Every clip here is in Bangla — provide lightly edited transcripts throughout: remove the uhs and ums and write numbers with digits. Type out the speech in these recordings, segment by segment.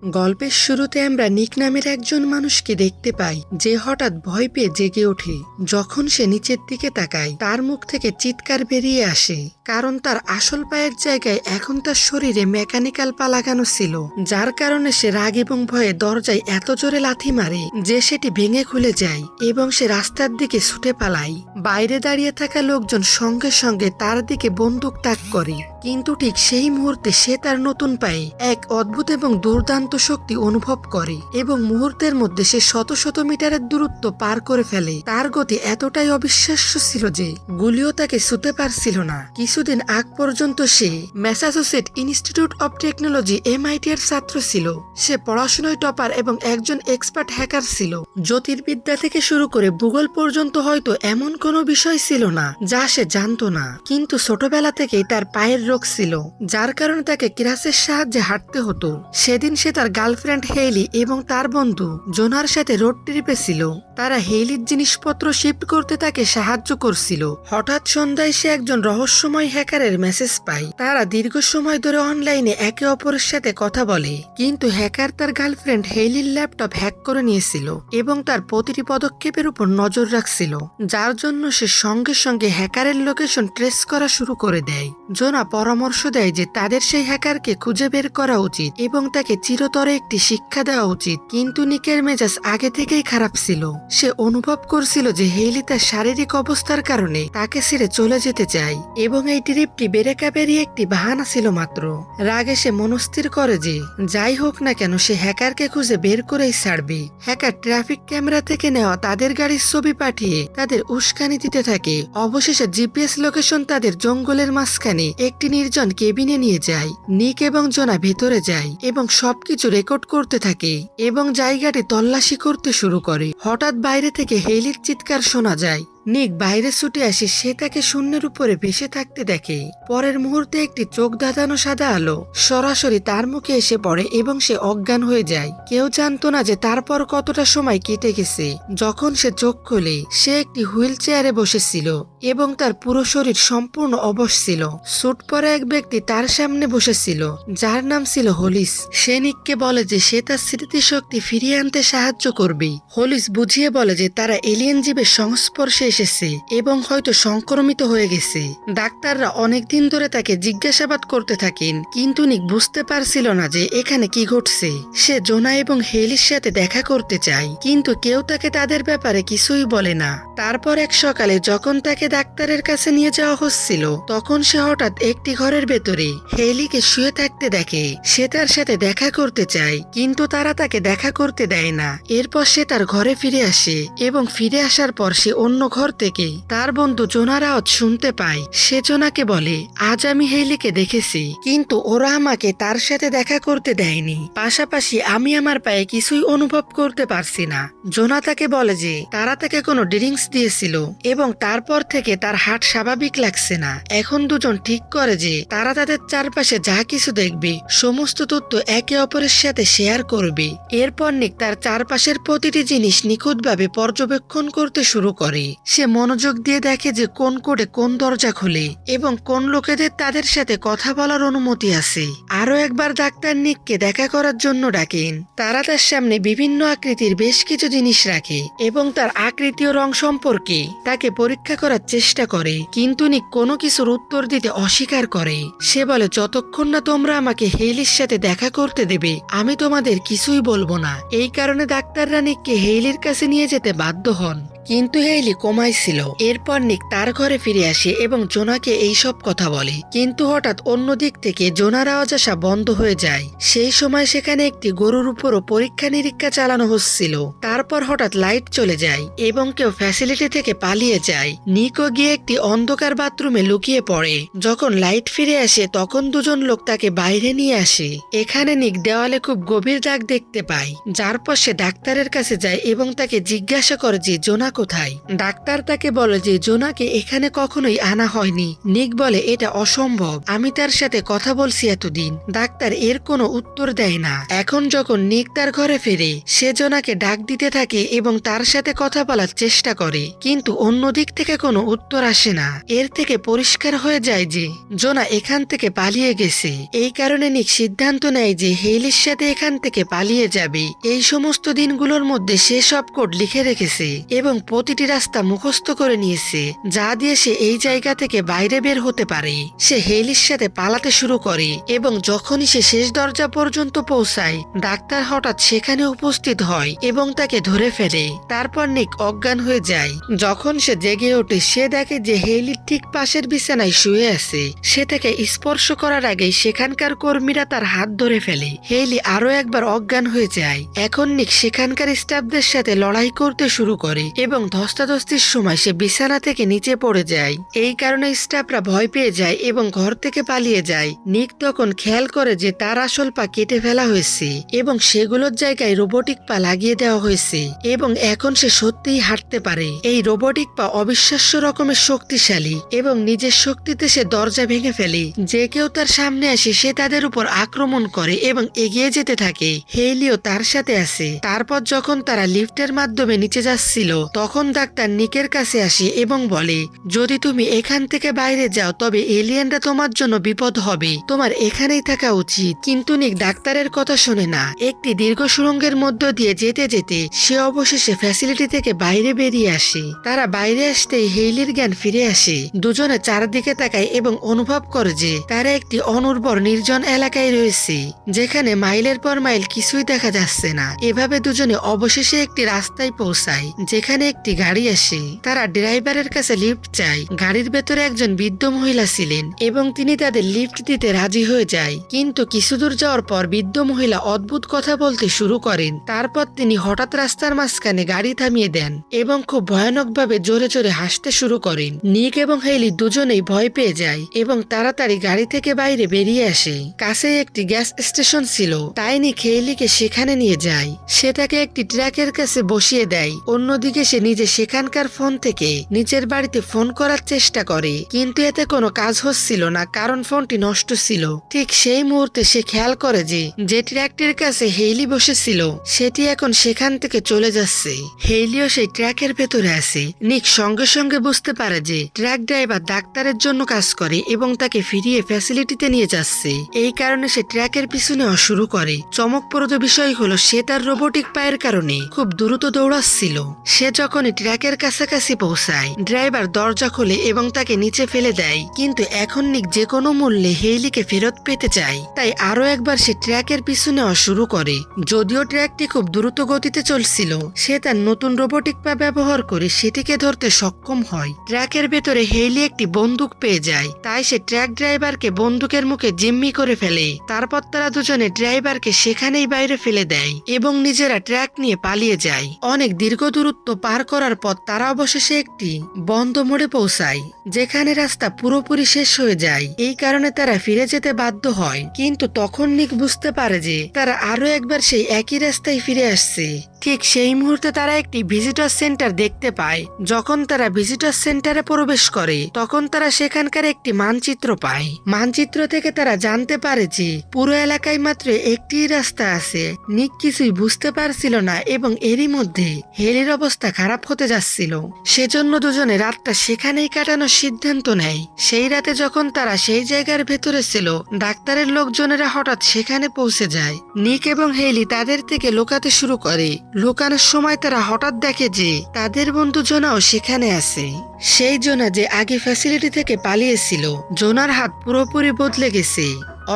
গল্পের শুরুতে আমরা নিক নামের একজন মানুষকে দেখতে পাই যে হঠাৎ ভয় পেয়ে জেগে ওঠে। যখন সে নিচের দিকে তাকায় তার মুখ থেকে চিৎকার বেরিয়ে আসে, কারণ তার আসল পায়ের জায়গায় এখন তার শরীরে মেকানিক্যাল পা লাগানো ছিল, যার কারণে সে রাগ এবং ভয়ে দরজায় এত জোরে লাথি মারে যে সেটি ভেঙে খুলে যায় এবং সে রাস্তার দিকে ছুটে পালায়। বাইরে দাঁড়িয়ে থাকা লোকজন সঙ্গে সঙ্গে তার দিকে বন্দুক তাক করে, কিন্তু ঠিক সেই মুহূর্তে সে তার নতুন পায়ে এক অদ্ভুত এবং দুর্দান্ত শক্তি অনুভব করে এবং মুহূর্তের মধ্যে সে শত শত মিটারের দূরত্ব পার করে ফেলে। তার গতি এতটাই অবিশ্বাস্য ছিল যে গুলিও তাকে ছুঁতে পারছিল না। কিছুদিন আগ পর্যন্ত সে Massachusetts Institute of Technology MIT এর ছাত্র ছিল। সে পড়াশোনায় টপার এবং একজন এক্সপার্ট হ্যাকার ছিল। জ্যোতির্বিদ্যা থেকে শুরু করে ভূগোল পর্যন্ত হয়তো এমন কোনো বিষয় ছিল না যা সে জানতো না, কিন্তু ছোটবেলা থেকেই তার পায়ের রোগ ছিল, যার কারণে তাকে ক্রাচের সাহায্যে হাঁটতে হতো। সেদিন সে তার গার্লফ্রেন্ড হেইলি এবং তার বন্ধু জোনার সাথে রোড ট্রিপে ছিল। তারা হেইলির জিনিসপত্র শিফট করতে তাকে সাহায্য করছিল। হঠাৎ সন্ধ্যায় সে একজন রহস্যময় হ্যাকারের মেসেজ পায়। তারা দীর্ঘ সময় ধরে অনলাইনে একে অপরের সাথে কথা বলে, কিন্তু হ্যাকার তার গার্লফ্রেন্ড হেইলির ল্যাপটপ হ্যাক করে নিয়েছিল এবং তার প্রতিটি পদক্ষেপের উপর নজর রাখছিল, যার জন্য সে সঙ্গে সঙ্গে হ্যাকারের লোকেশন ট্রেস করা শুরু করে দেয়। জোনা পরামর্শ দেয় যে তাদের সেই হ্যাকারকে খুঁজে বের করা উচিত এবং তাকে চিরতরে একটি শিক্ষা দেওয়া উচিত, কিন্তু নিকের মেজাজ আগে থেকেই খারাপ ছিল। সে অনুভব করছিল যে হেইলি তার শারীরিক অবস্থার কারণে তাকে ছেড়ে চলে যেতে চায় এবং এই ট্রিপটি বেরেকাবেরি একটি বাহানা ছিল মাত্র। রাগে সে মনস্থির করে যে যাই হোক না কেন সে হ্যাকারকে খুঁজে বের করেই ছাড়বে। হ্যাকার ট্রাফিক ক্যামেরা থেকে নেওয়া তাদের গাড়ির ছবি পাঠিয়ে তাদের উস্কানি দিতে থাকে। অবশেষে GPS লোকেশন তাদের জঙ্গলের মাঝখানে একটি নির্জন কেবিনে নিয়ে যায়। নিক এবং জোনা ভেতরে যায় এবং সবকিছু রেকর্ড করতে থাকে এবং জায়গাটি তল্লাশি করতে শুরু করে। হঠাৎ বাইরে থেকে হেইলির চিৎকার শোনা যায়। নিক বাইরে ছুটে আসে, সে তাকে শূন্যের উপরে ভেসে থাকতে দেখে। পরের মুহূর্তে একটি চোখ ধাঁধানো সাদা আলো সরাসরি তার মুখে এসে পড়ে এবং সে অজ্ঞান হয়ে যায়। কেউ জানতো না যে তারপর কতটা সময় কেটে গেছে। যখন সে চোখ খোলে সে একটি হুইল চেয়ারে বসেছিল এবং তার পুরো শরীর সম্পূর্ণ অবশ ছিল। স্যুট পরা এক ব্যক্তি তার সামনে বসেছিল, যার নাম ছিল হলিস। সে নিককে বলে যে সে তার স্মৃতিশক্তি ফিরিয়ে আনতে সাহায্য করবে। হলিস বুঝিয়ে বলে যে তারা এলিয়েন জীবের সংস্পর্শে এসেছে এবং হয়তো সংক্রমিত হয়ে গেছে। ডাক্তাররা অনেকদিন ধরে তাকে জিজ্ঞাসাবাদ করতে থাকেন, কিন্তু নিক বুঝতে পারছিল না যে এখানে কি ঘটছে। সে জোনা এবং হেইলির সাথে দেখা করতে চায়, কিন্তু কেউ তাকে তাদের ব্যাপারে কিছুই বলে না। তারপর এক সকালে যখন তাকে ডাক্তারের কাছে নিয়ে যাওয়া হচ্ছিল, তখন সে হঠাৎ একটি ঘরের ভেতরে হেইলিকে শুয়ে থাকতে দেখে। সে তার সাথে দেখা করতে চায়, কিন্তু তারা তাকে দেখা করতে দেয় না। এরপর সে তার ঘরে ফিরে আসে এবং ফিরে আসার পর সে অন্য ঘর থেকে তার বন্ধু জোনার আওয়াজ শুনতে পায়। সে জোনাকে বলে, আজ আমি হেইলিকে দেখেছি, কিন্তু ওরা আমাকে তার সাথে দেখা করতে দেয়নি। পাশাপাশি আমি আমার পায়ে কিছুই অনুভব করতে পারছি না। জোনা তাকে বলে যে তারা তাকে কোনো ড্রিঙ্কস দিয়েছিল এবং তারপর থেকে তার হার্ট স্বাভাবিক লাগছে না। এখন দুজন ঠিক করে যে তারা তাদের চারপাশে যা কিছু দেখবে সমস্ত তথ্য একে অপরের সাথে শেয়ার করবে। এরপর নিক তার চারপাশের প্রতিটি জিনিস নিখুঁতভাবে পর্যবেক্ষণ করতে শুরু করে। সে মনোযোগ দিয়ে দেখে যে কোন কোডে কোন দরজা খোলে এবং কোন লোকেদের তাদের সাথে কথা বলার অনুমতি আছে। আরো একবার ডাক্তার নিককে দেখা করার জন্য ডাকেন। তারা তার সামনে বিভিন্ন আকৃতির বেশ কিছু জিনিস রাখে এবং তার আকৃতি ও রং সম্পর্কে তাকে পরীক্ষা করার চেষ্টা করে, কিন্তু নিক কোনো কিছুর উত্তর দিতে অস্বীকার করে। সে বলে, যতক্ষণ না তোমরা আমাকে হেইলির সাথে দেখা করতে দেবে আমি তোমাদের কিছুই বলবো না। এই কারণে ডাক্তাররা নিককে হেইলির কাছে নিয়ে যেতে বাধ্য হন, কিন্তু হেইলি কোমায় ছিল। এরপর নিক তার ঘরে ফিরে আসে এবং জোনাকে এই সব কথা বলে, কিন্তু হঠাৎ অন্য দিক থেকে জোনার আওয়াজ আসা বন্ধ হয়ে যায়। সেই সময় সেখানে একটি গরুর উপরও পরীক্ষা নিরীক্ষা চালানো হচ্ছিল। তারপর হঠাৎ লাইট চলে যায় এবং কেউ ফ্যাসিলিটি থেকে পালিয়ে যায়। নিকও গিয়ে একটি অন্ধকার বাথরুমে লুকিয়ে পড়ে। যখন লাইট ফিরে আসে তখন দুজন লোক তাকে বাইরে নিয়ে আসে। এখানে নিক দেওয়ালে খুব গভীর দাগ দেখতে পায়, যার পর সে ডাক্তারের কাছে যায় এবং তাকে জিজ্ঞাসা করে যে জোনা কোথায়? ডাক্তার তাকে বলে যে জোনাকে এখানে কখনোই আনা হয়নি। নিক বলে এটা অসম্ভব, আমি তার সাথে কথা বলছি এতদিন। ডাক্তার এর কোনো উত্তর দেয় না। এখন যখন নিক তার ঘরে ফেরে, সে জোনাকে ডাক দিতে থাকে এবং তার সাথে কথা বলার চেষ্টা করে, কিন্তু অন্য দিক থেকে কোনো উত্তর আসে না। এর থেকে পরিষ্কার হয়ে যায় যে জোনা এখান থেকে পালিয়ে গেছে। এই কারণে নিক সিদ্ধান্ত নেয় যে হেইলির সাথে এখান থেকে পালিয়ে যাবে। এই সমস্ত দিনগুলোর মধ্যে সে সব কোড লিখে রেখেছে এবং প্রতিটি রাস্তা মুখস্থ করে নিয়েছে, যা দিয়ে সে এই জায়গা থেকে বাইরে বের হতে পারে। সে হেইলির সাথে পালাতে শুরু করে এবং যখনই সে শেষ দরজা পর্যন্ত পৌঁছায়, ডাক্তার হঠাৎ সেখানে উপস্থিত হয় এবং তাকে ধরে ফেলে। তারপর নিক অজ্ঞান হয়ে যায়। যখন সে জেগে ওঠে, সে দেখে যে হেইলির ঠিক পাশের বিছানায় শুয়ে আছে। সে তাকে স্পর্শ করার আগেই সেখানকার কর্মীরা তার হাত ধরে ফেলে। হেইলি আরো একবার অজ্ঞান হয়ে যায়। এখন নিক সেখানকার স্টাফদের সাথে লড়াই করতে শুরু করে এবং ধস্তাধস্তির সময় সে বিছানা থেকে নিচে পড়ে যায়। এই কারণে স্টাফরা ভয় পেয়ে যায় এবং ঘর থেকে পালিয়ে যায়। নিক তখন খেয়াল করে যে তার আসল পা কেটে ফেলা হয়েছে এবং সেগুলোর জায়গায় রোবোটিক পা লাগিয়ে দেওয়া হয়েছে এবং এখন সে সত্যিই হাঁটতে পারে। এই রোবোটিক পা অবিশ্বাস্য রকমের শক্তিশালী এবং নিজের শক্তিতে সে দরজা ভেঙে ফেলে। যে কেউ তার সামনে আসে সে তাদের উপর আক্রমণ করে এবং এগিয়ে যেতে থাকে। হেইলিও তার সাথে আছে। তারপর যখন তারা লিফটের মাধ্যমে নিচে যাচ্ছিল, তখন ডাক্তার নিকের কাছে আসে এবং বলে, যদি তুমি এখান থেকে বাইরে যাও তবে এলিয়েনরা তোমার জন্য বিপদ হবে, তোমার এখানেই থাকা উচিত। কিন্তু নিক ডাক্তারের কথা শোনে না। একটি দীর্ঘ সুড়ঙ্গের মধ্য দিয়ে যেতে যেতে সে অবশেষে ফ্যাসিলিটি থেকে বাইরে বেরিয়ে আসে। তারা বাইরে আসতেই হেইলির জ্ঞান ফিরে আসে। দুজনে চারদিকে তাকায় এবং অনুভব করে যে তারা একটি অনুর্বর নির্জন এলাকায় রয়েছে, যেখানে মাইলের পর মাইল কিছুই দেখা যাচ্ছে না। এভাবে দুজনে অবশেষে একটি রাস্তায় পৌঁছায় যেখানে একটি গাড়ি আসে। তারা ড্রাইভারের কাছে লিফট চায়। গাড়ির ভেতরে একজন বৃদ্ধ মহিলা ছিলেন এবং তিনি তাদের লিফট দিতে রাজি হয়ে যায়। কিন্তু কিছু দূর যাওয়ার পর বৃদ্ধ মহিলা অদ্ভুত কথা বলতে শুরু করেন। তারপর তিনি হঠাৎ রাস্তার মাঝখানে গাড়ি থামিয়ে দেন এবং খুব ভয়ানকভাবে জোরে জোরে হাসতে শুরু করেন। নিক এবং হেইলি দুজনেই ভয় পেয়ে যায় এবং তাড়াতাড়ি গাড়ি থেকে বাইরে বেরিয়ে আসে। কাছে একটি গ্যাস স্টেশন ছিল, তাই নিক হেইলিকে সেখানে নিয়ে যায়। সে তাকে একটি ট্রাকের কাছে বসিয়ে দেয়। অন্যদিকে সে নিজে সেখানকার ফোন থেকে নিচের বাড়িতে ফোন করার চেষ্টা করে, কিন্তু এতে কোনো কাজ হচ্ছিল না কারণ ফোনটি নষ্ট ছিল। ঠিক সেই মুহূর্তে সে খেয়াল করে যে ট্রাকটির কাছে হেইলি বসেছিল সেটি এখন সেখান থেকে চলে যাচ্ছে। হেইলিও সেই ট্রাকের ভেতরে আছে। নিক সঙ্গে সঙ্গে বুঝতে পারে যে ট্রাক ড্রাইভার ডাক্তারের জন্য কাজ করে এবং তাকে ফিরিয়ে ফ্যাসিলিটিতে নিয়ে যাচ্ছে। এই কারণে সে ট্রাকের পিছনে শুরু করে। চমকপ্রদ বিষয় হলো সে তার রোবোটিক পায়ের কারণে খুব দ্রুত দৌড়াচ্ছিল। সে যখনই ট্রাকের কাছাকাছি পৌঁছায়, ড্রাইভার দরজা খোলে এবং তাকে নিচে ফেলে দেয়। কিন্তু এখন নিক যে কোনো মূল্যে হেইলিকে ফেরত পেতে চায়, তাই আরো একবার সে ট্রাকের পিছনে শুরু করে। যদিও ট্রাকটি খুব দ্রুত গতিতে চলছিল, সে তার নতুন রোবোটিক পা ব্যবহার করে সেটিকে ধরতে সক্ষম হয়। ট্রাকের ভেতরে হেইলি একটি বন্দুক পেয়ে যায়, তাই সে ট্রাক ড্রাইভারকে বন্দুকের মুখে জিম্মি করে ফেলে। তারপর তারা দুজনে ড্রাইভারকে সেখানেই বাইরে ফেলে দেয় এবং নিজেরা ট্রাক নিয়ে পালিয়ে যায়। অনেক দীর্ঘ দূরত্ব পার করার পর তারা অবশেষে একটি বন্ধ মোড়ে পৌঁছায়, যেখানে রাস্তা পুরোপুরি শেষ হয়ে যায়। এই কারণে তারা ফিরে যেতে বাধ্য হয়। কিন্তু তখন নিক বুঝতে পারে যে তারা আরো একবার সেই একই রাস্তায় ফিরে আসছে। ঠিক সেই মুহূর্তে তারা একটি ভিজিটর সেন্টার দেখতে পায়। যখন তারা ভিজিটর সেন্টারে প্রবেশ করে, তখন তারা সেখানকার একটি মানচিত্র পায়। মানচিত্র থেকে তারা জানতে পারে যে পুরো এলাকায় মাত্র একটি রাস্তা আছে। নিক কিছুই বুঝতে পারছিল না এবং এরই মধ্যে হেলির অবস্থা খারাপ হতে যাচ্ছিল। সেজন্য দুজনে রাতটা সেখানেই কাটানোর সিদ্ধান্ত নেয়। সেই রাতে যখন তারা সেই জায়গার ভেতরে ছিল, ডাক্তারের লোকজনেরা হঠাৎ সেখানে পৌঁছে যায়। নিক এবং হেলি তাদের থেকে লুকাতে শুরু করে। লুকানোর সময় তারা হঠাৎ দেখে যে তাদের বন্ধু জোনাও সেখানে আছে। সেই জোনা যে আগে ফ্যাসিলিটি থেকে পালিয়েছিল, জোনার হাত পুরোপুরি বদলে গেছে।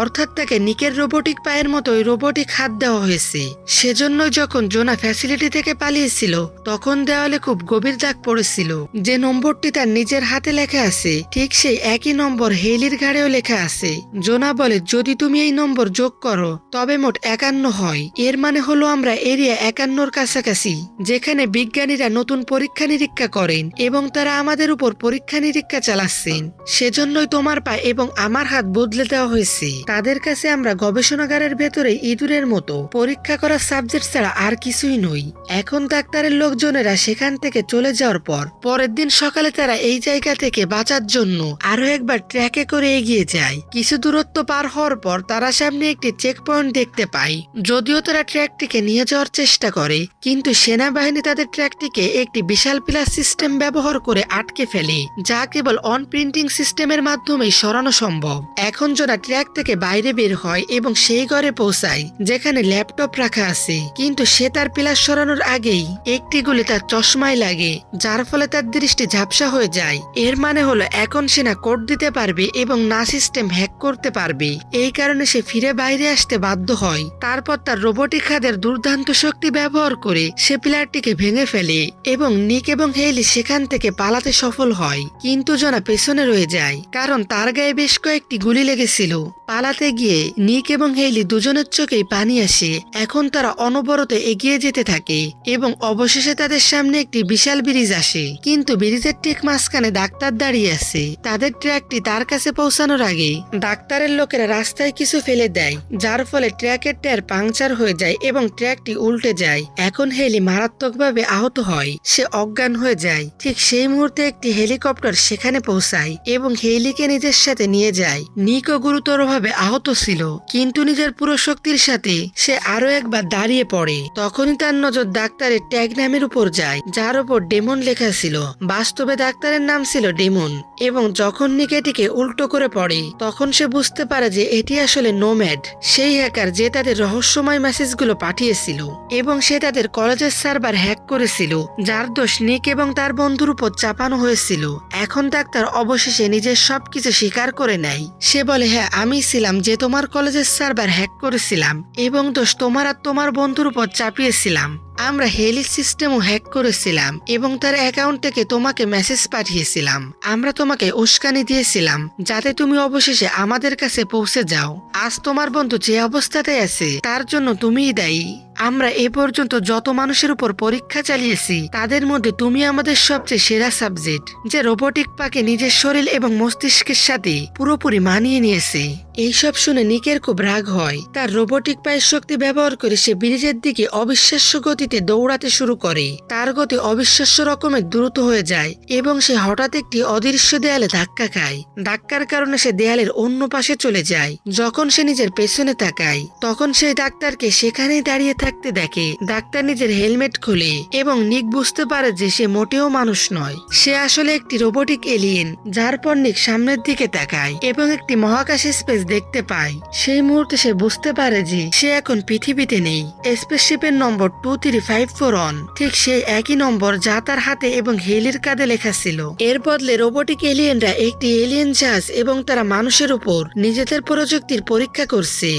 অর্থাৎ তাকে নিকের রোবোটিক পায়ের মতোই রোবোটিক হাত দেওয়া হয়েছে। সেজন্যই যখন জোনা ফ্যাসিলিটি থেকে পালিয়েছিল, তখন দেওয়ালে খুব গভীর দাগ পড়েছিল। যে নম্বরটি তার নিজের হাতে লেখা আছে, ঠিক সেই একই নম্বর হেলির ঘাড়েও লেখা আছে। জোনা বলে, যদি তুমি এই নম্বর যোগ করো তবে মোট 51 হয়। এর মানে হলো আমরা এরিয়া 51-র কাছাকাছি, যেখানে বিজ্ঞানীরা নতুন পরীক্ষা নিরীক্ষা করেন এবং তারা আমাদের উপর পরীক্ষা নিরীক্ষা চালাচ্ছেন। সেজন্যই তোমার পা এবং আমার হাত বদলে দেওয়া হয়েছে। তাদের কাছে আমরা গবেষণাগারের ভেতরে ইঁদুরের মতো পরীক্ষা করা সাবজেক্ট ছাড়া আর কিছুই নই। এখন ডাক্তারের লোকজনেরা সেখান থেকে চলে যাওয়ার পর পরের দিন সকালে তারা এই জায়গা থেকে বাঁচার জন্য আরো একবার ট্র্যাকে করে এগিয়ে যায়। কিছু দূরত্ব পার হওয়ার পর তারা সামনে একটি চেক পয়েন্ট দেখতে পায়। যদিও তারা ট্র্যাকটিকে নিয়ে যাওয়ার চেষ্টা করে, কিন্তু সেনাবাহিনী তাদের ট্র্যাকটিকে একটি বিশাল পিলার সিস্টেম ব্যবহার করে আটকে ফেলে, যা কেবল অন প্রিন্টিং সিস্টেমের মাধ্যমেই সরানো সম্ভব। এখন জোনা ট্র্যাক থেকে বাইরে বের হয় এবং সেই ঘরে পৌঁছায় যেখানে ল্যাপটপ রাখা আছে, কিন্তু সে তার পিলার সরানোর আগেই একটি গুলি তার চশমায় লাগে, যার ফলে তার দৃষ্টি ঝাপসা হয়ে যায়। এর মানে হলো এখন সে না কোড দিতে পারবে এবং না সিস্টেম হ্যাক করতে পারবে। এই কারণে সে ফিরে বাইরে আসতে বাধ্য হয়। তারপর তার রোবোটিক হাতের দুর্দান্ত শক্তি ব্যবহার করে সে পিলারটিকে ভেঙে ফেলে এবং নিক এবং হেইলি সেখান থেকে পালাতে সফল হয়। কিন্তু জোনা পেছনে রয়ে যায়, কারণ তার গায়ে বেশ কয়েকটি গুলি লেগেছিল। পালাতে গিয়ে নিক এবং হেইলি দুজনের চোখেই পানি আসে। এখন তারা অনবরত এগিয়ে যেতে থাকে এবং অবশেষে তাদের সামনে একটি বিশাল ব্রিজ আসে, কিন্তু ব্রিজের ঠিক মাঝখানে ডাক্তার দাঁড়িয়ে আছে। তাদের ট্র্যাকটি তার কাছে পৌঁছানোর আগে ডাক্তারের লোকেরা রাস্তায় কিছু ফেলে দেয়, যার ফলে ট্র্যাকের টায়ার পাংচার হয়ে যায় এবং ট্র্যাকটি উল্টে যায়। এখন হেলি মারাত্মকভাবে আহত হয়, সে অজ্ঞান হয়ে যায়। ঠিক সেই মুহূর্তে একটি হেলিকপ্টার সেখানে পৌঁছায় এবং হেলিকে নিজের সাথে নিয়ে যায়। নিকও গুরুতরভাবে আহত ছিল, কিন্তু নিজের পুরো শক্তির সাথে সে আরো একবার দাঁড়িয়ে পড়ে। তখনই তার নজর ডাক্তারের ট্যাগ নামের উপর যায়, যার উপর ডেমন লেখা ছিল। বাস্তবে ডাক্তারের নাম ছিল ডেমন, এবং যখন নিক এটিকে উল্টো করে পড়ে তখন সে বুঝতে পারে যে এটি আসলে নোম্যাড, সেই হ্যাকার যে তাদের রহস্যময় মেসেজগুলো পাঠিয়েছিল, এবং সে তাদের কলেজের সার্ভার হ্যাক করেছিল, যার দোষ নিক এবং তার বন্ধুর উপর চাপানো হয়েছিল। এখন ডাক্তার অবশেষে নিজের সবকিছু স্বীকার করে নেয়। সে বলে, হ্যাঁ, আমি ছিলাম যে তোমার কলেজের সার্ভার হ্যাক করেছিলাম এবং দোষ তোমার আর তোমার বন্ধুর উপর চাপিয়েছিলাম। আমরা হেলি সিস্টেমও হ্যাক করেছিলাম এবং তার অ্যাকাউন্ট থেকে তোমাকে মেসেজ পাঠিয়েছিলাম। আমরা তোমাকে উস্কানি দিয়েছিলাম যাতে তুমি অবশেষে আমাদের কাছে পৌঁছে যাও। আজ তোমার বন্ধু যে অবস্থাতে আছে তার জন্য তুমিই দায়ী। আমরা এ পর্যন্ত যত মানুষের উপর পরীক্ষা চালিয়েছি তাদের মধ্যে তুমি আমাদের সবচেয়ে সেরা সাবজেক্ট, যে রোবোটিক পাকে নিজের শরীর এবং মস্তিষ্কের সাথে পুরোপুরি মানিয়ে নিয়েছে। এইসব শুনে নিকের খুব রাগ হয়। তার রোবোটিক পায়ের শক্তি ব্যবহার করে সে ব্রিজের দিকে অবিশ্বাস্য গতিতে দৌড়াতে শুরু করে। তার গতি অবিশ্বাস্য রকমের দ্রুত হয়ে যায় এবং সে হঠাৎ একটি অদৃশ্য দেয়ালে ধাক্কা খায়। ধাক্কার কারণে সে দেয়ালের অন্য পাশে চলে যায়। যখন সে নিজের পেছনে তাকায় তখন সেই ডাক্তারকে সেখানেই দাঁড়িয়ে থাকতে দেখে। ডাক্তার নিজের হেলমেট খোলে এবং নিক বুঝতে পারে যে সে মোটেও মানুষ নয়, সে আসলে একটি রোবোটিক এলিয়েন। যার পর নিক সামনের দিকে তাকায় এবং একটি মহাকাশ স্পেস দেখতে পায়। সেই মুহূর্তে সে বুঝতে পারে যে সে এখন পৃথিবীতে নেই। স্পেসশিপের নম্বর 23541 ঠিক সেই একই নম্বর যা তার হাতে এবং হেলির কাঁধে লেখা ছিল। এর বদলে রোবোটিক এলিয়েনরা একটি এলিয়েন জাহাজ এবং তারা মানুষের উপর নিজেদের প্রযুক্তির পরীক্ষা করছে।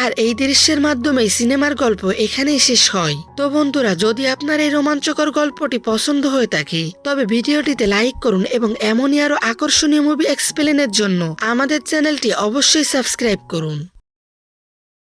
আর এই দৃশ্যের মাধ্যমে সিনেমার গল্প এখানেই শেষ হয়। তো বন্ধুরা, যদি আপনার এই রোমাঞ্চকর গল্পটি পছন্দ হয়ে থাকে তবে ভিডিওটিতে লাইক করুন এবং এমনই আরো আকর্ষণীয় মুভি এক্সপ্লেনের জন্য আমাদের চ্যানেলটি অবশ্যই সাবস্ক্রাইব করুন।